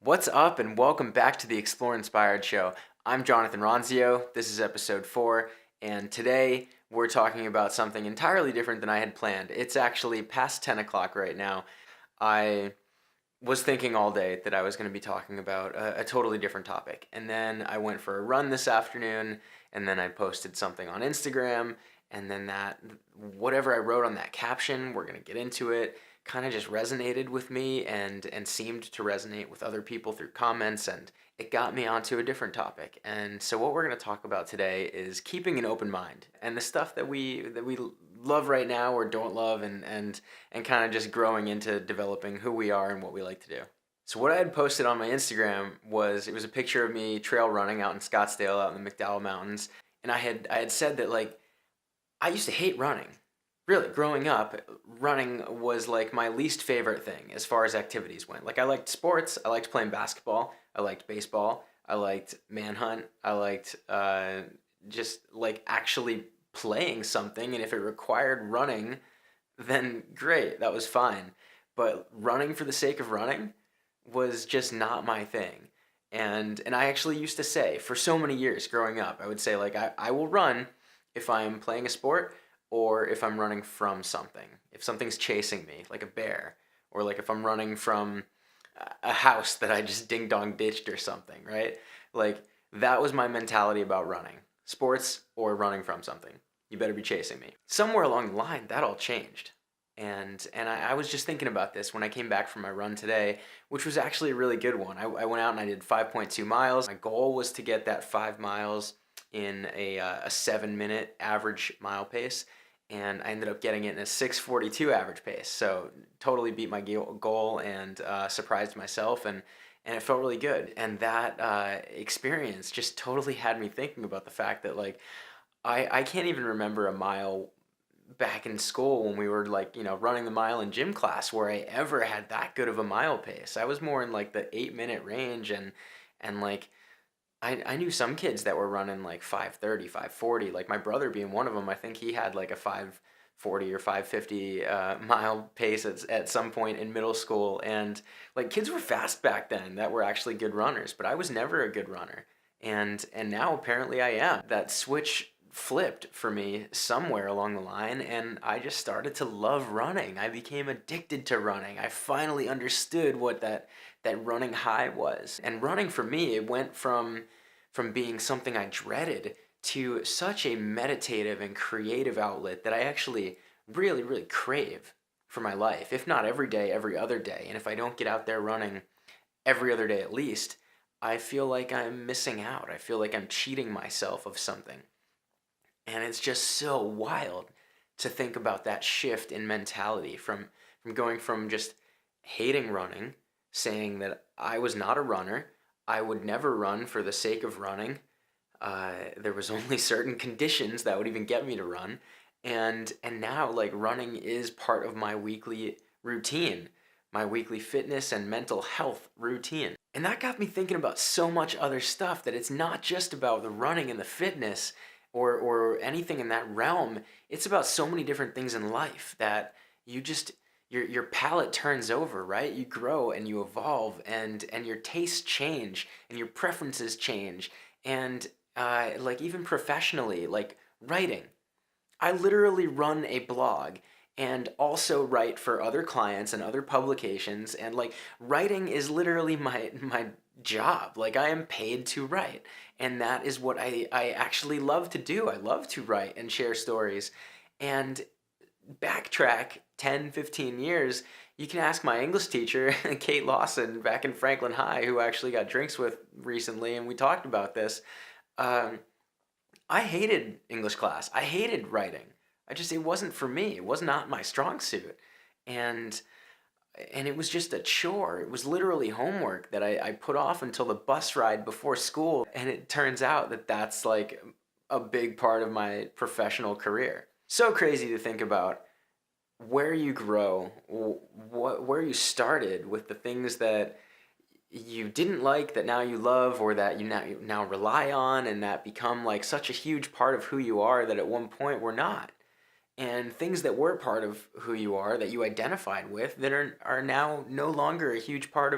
What's up, and welcome back to the Explore Inspired Show. I'm Jonathan Ronzio. This is episode 4, and today we're talking about something entirely different than I had planned. It's actually past 10 o'clock right now. I was thinking all day that I was going to be talking about a totally different topic, and then I went for a run this afternoon, and then I posted something on Instagram, and then whatever I wrote on that caption, we're going to get into it, kind of just resonated with me and seemed to resonate with other people through comments, and it got me onto a different topic. And so what we're going to talk about today is keeping an open mind and the stuff that we love right now or don't love, and kind of just growing into developing who we are and what we like to do. So what I had posted on my Instagram was a picture of me trail running out in Scottsdale out in the McDowell Mountains, and I had said that, like, I used to hate running. Really, growing up, running was like my least favorite thing as far as activities went. Like, I liked sports, I liked playing basketball, I liked baseball, I liked manhunt, I liked just like actually playing something, and if it required running, then great, that was fine. But running for the sake of running was just not my thing. And I actually used to say, for so many years growing up, I would say, like, I will run if I'm playing a sport or if I'm running from something. If something's chasing me, like a bear, or like if I'm running from a house that I just ding dong ditched or something, right? Like, that was my mentality about running. Sports or running from something. You better be chasing me. Somewhere along the line, that all changed. And I was just thinking about this when I came back from my run today, which was actually a really good one. I went out and I did 5.2 miles. My goal was to get that 5 miles in a 7-minute average mile pace, and I ended up getting it in a 6:42 average pace. So totally beat my goal and surprised myself, and it felt really good. And that experience just totally had me thinking about the fact that, like, I can't even remember a mile back in school when we were, like, running the mile in gym class where I ever had that good of a mile pace. I was more in like the 8-minute range, and like I knew some kids that were running like 5:30, 5:40, like my brother being one of them. I think he had like a 5:40 or 5:50 mile pace at some point in middle school. And like, kids were fast back then that were actually good runners, but I was never a good runner. And now apparently I am. That switch flipped for me somewhere along the line, and I just started to love running. I became addicted to running. I finally understood what that running high was. And running for me, it went from being something I dreaded to such a meditative and creative outlet that I actually really, really crave for my life. If not every day, every other day. And if I don't get out there running every other day at least, I feel like I'm missing out. I feel like I'm cheating myself of something. And it's just so wild to think about that shift in mentality from going from just hating running, saying that I was not a runner, I would never run for the sake of running. There was only certain conditions that would even get me to run, and now, like, running is part of my weekly routine, my weekly fitness and mental health routine. And that got me thinking about so much other stuff, that it's not just about the running and the fitness or anything in that realm. It's about so many different things in life that you just your palate turns over, right? You grow and you evolve, and your tastes change and your preferences change. And like, even professionally, like writing, I literally run a blog and also write for other clients and other publications, and like, writing is literally my job. Like, I am paid to write, and that is what I actually love to do. I love to write and share stories. And backtrack 10, 15 years, you can ask my English teacher, Kate Lawson, back in Franklin High, who I actually got drinks with recently, and we talked about this. Um, I hated English class. I hated writing. It wasn't for me. It was not my strong suit. And and it was just a chore. It was literally homework that I put off until the bus ride before school. And it turns out that that's like a big part of my professional career. So crazy to think about where you grow, where you started with the things that you didn't like that now you love, or that you now rely on, and that become like such a huge part of who you are that at one point were not. And things that were part of who you are that you identified with that are now no longer a huge part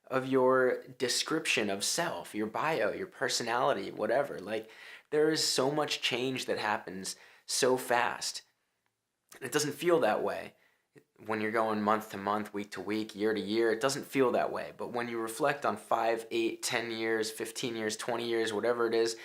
of your description of self, your bio, your personality, whatever. Like, there is so much change that happens so fast. It doesn't feel that way when you're going month to month, week to week, year to year. It doesn't feel that way. But when you reflect on 5, 8, 10 years, 15 years, 20 years, whatever it is,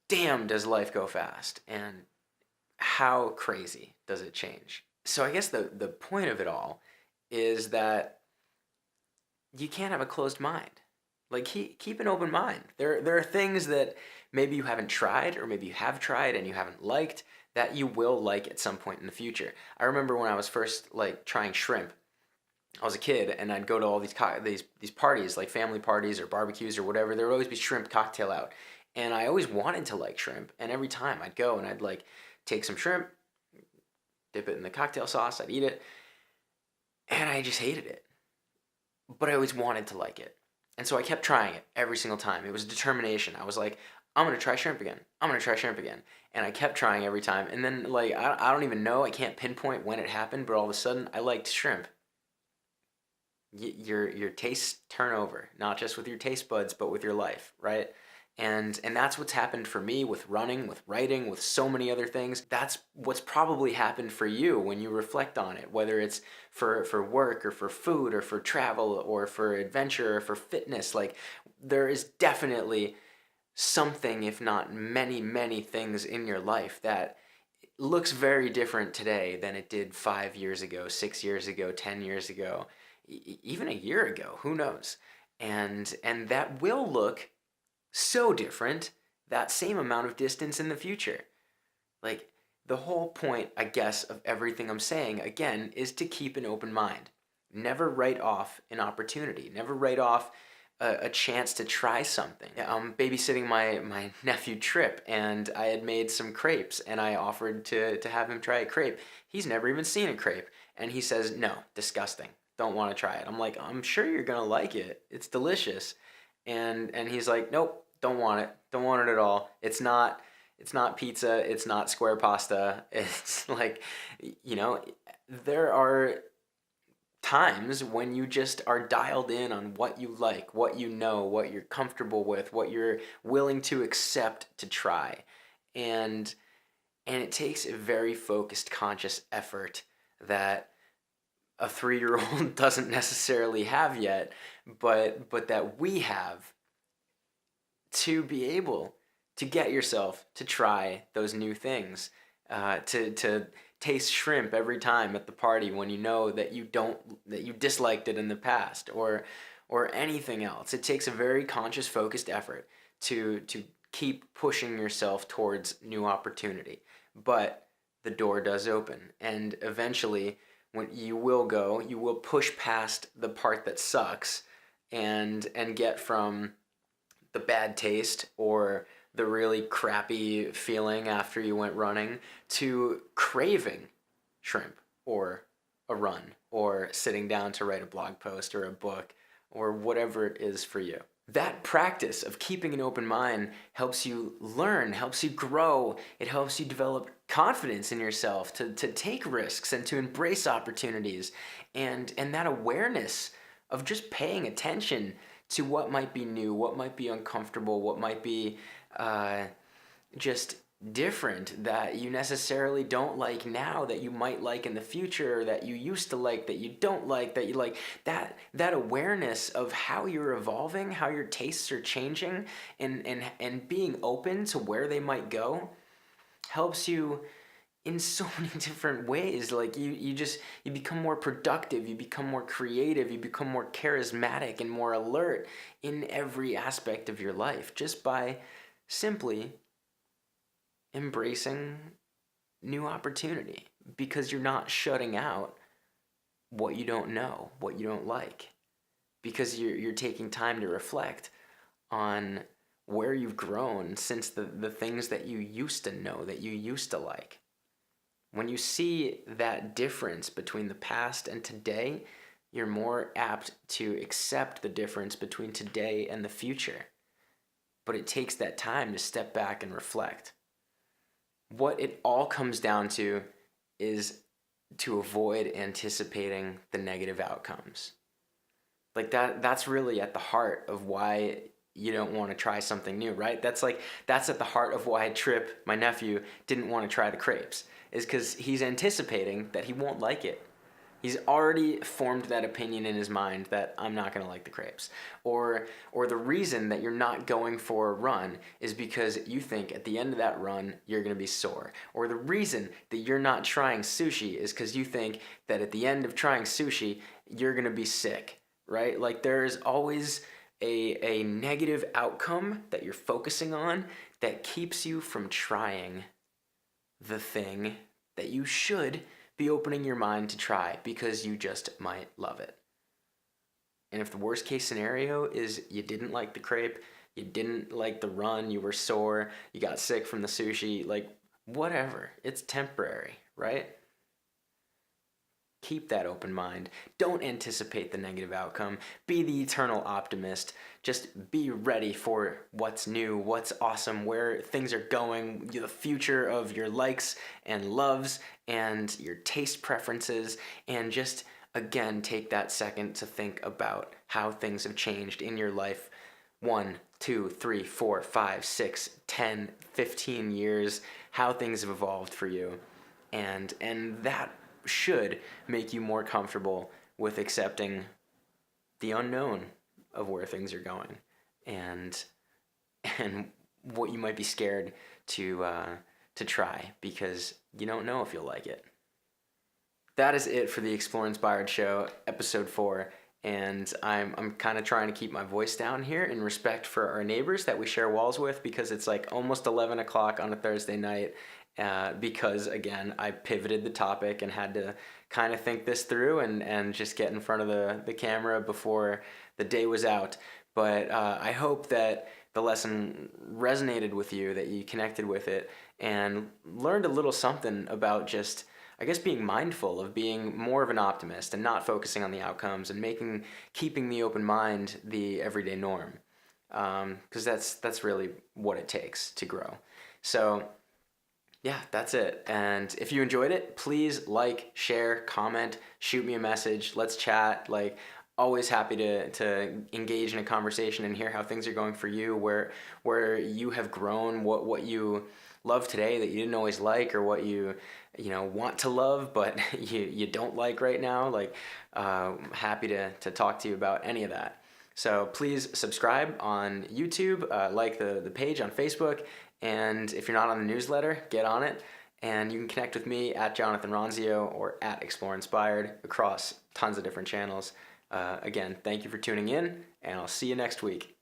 damn, does life go fast. And how crazy does it change? So I guess the point of it all is that you can't have a closed mind. Like, keep an open mind. There are things that maybe you haven't tried, or maybe you have tried and you haven't liked, that you will like at some point in the future. I remember when I was first like trying shrimp. I was a kid and I'd go to all these parties, like family parties or barbecues or whatever. There would always be shrimp cocktail out, and I always wanted to like shrimp. And every time I'd go and I'd like take some shrimp, dip it in the cocktail sauce, I'd eat it, and I just hated it. But I always wanted to like it. And so I kept trying it every single time. It was determination. I was like, I'm gonna try shrimp again. I'm gonna try shrimp again. And I kept trying every time. And then, like, I don't even know, I can't pinpoint when it happened, but all of a sudden I liked shrimp. Your tastes turn over, not just with your taste buds, but with your life, right? And that's what's happened for me with running, with writing, with so many other things. That's what's probably happened for you when you reflect on it, whether it's for work or for food or for travel or for adventure or for fitness. Like, there is definitely something, if not many, many things in your life that looks very different today than it did 5 years ago, 6 years ago, 10 years ago, even a year ago, who knows? And that will look so different that same amount of distance in the future. Like, the whole point, I guess, of everything I'm saying, again, is to keep an open mind. Never write off an opportunity. Never write off a chance to try something. I'm babysitting my nephew Trip, and I had made some crepes, and I offered to have him try a crepe. He's never even seen a crepe, and he says, no, disgusting. Don't want to try it. I'm like, I'm sure you're gonna like it. It's delicious. And he's like, nope, don't want it. Don't want it at all. It's not pizza. It's not square pasta. It's like, you know, there are times when you just are dialed in on what you like, what you know, what you're comfortable with, what you're willing to accept to try. And and it takes a very focused, conscious effort that a 3-year-old doesn't necessarily have yet, but that we have, to be able to get yourself to try those new things, to taste shrimp every time at the party when you know that you disliked it in the past, or anything else. It takes a very conscious, focused effort to keep pushing yourself towards new opportunity. But the door does open, and eventually, when you will push past the part that sucks, and get from the bad taste or the really crappy feeling after you went running to craving shrimp or a run or sitting down to write a blog post or a book or whatever it is for you. That practice of keeping an open mind helps you learn, helps you grow. It helps you develop confidence in yourself to take risks and to embrace opportunities. And that awareness of just paying attention to what might be new, what might be uncomfortable, what might be just different that you necessarily don't like now, that you might like in the future, that you used to like, that you don't like, that you like. That awareness of how you're evolving, how your tastes are changing, and being open to where they might go helps you in so many different ways. Like, you become more productive, you become more creative, you become more charismatic and more alert in every aspect of your life, just by simply embracing new opportunity, because you're not shutting out what you don't know, what you don't like, because you're taking time to reflect on where you've grown since the things that you used to know, that you used to like. When you see that difference between the past and today, you're more apt to accept the difference between today and the future. But it takes that time to step back and reflect. What it all comes down to is to avoid anticipating the negative outcomes. Like that's really at the heart of why you don't want to try something new, right? That's at the heart of why Trip, my nephew, didn't want to try the crepes, is because he's anticipating that he won't like it. He's already formed that opinion in his mind that I'm not going to like the crepes. Or the reason that you're not going for a run is because you think at the end of that run you're going to be sore. Or the reason that you're not trying sushi is because you think that at the end of trying sushi you're going to be sick, right? Like there's always a negative outcome that you're focusing on that keeps you from trying the thing that you should be opening your mind to try because you just might love it. And if the worst case scenario is you didn't like the crepe, you didn't like the run, you were sore, you got sick from the sushi, like whatever, it's temporary, right? Keep that open mind. Don't anticipate the negative outcome. Be the eternal optimist. Just be ready for what's new, what's awesome, where things are going, the future of your likes and loves and your taste preferences, and just again take that second to think about how things have changed in your life 1, 2, 3, 4, 5, 6, 10, 15 years, how things have evolved for you. And that should make you more comfortable with accepting the unknown of where things are going and what you might be scared to try because you don't know if you'll like it. That is it for the Explore Inspired Show, episode 4. And I'm kind of trying to keep my voice down here in respect for our neighbors that we share walls with because it's like almost 11 o'clock on a Thursday night. Because again, I pivoted the topic and had to kind of think this through and just get in front of the camera before the day was out. But I hope that the lesson resonated with you, that you connected with it, and learned a little something about just, I guess, being mindful of being more of an optimist and not focusing on the outcomes and keeping the open mind the everyday norm. Because that's really what it takes to grow. So yeah, that's it. And if you enjoyed it, please like, share, comment, shoot me a message. Let's chat. Like, always happy to engage in a conversation and hear how things are going for you, where you have grown, what you love today that you didn't always like, or what you want to love but you don't like right now. Like, happy to talk to you about any of that. So please subscribe on YouTube, like the page on Facebook, and if you're not on the newsletter, get on it. And you can connect with me at Jonathan Ronzio or at Explore Inspired across tons of different channels. Again, thank you for tuning in, and I'll see you next week.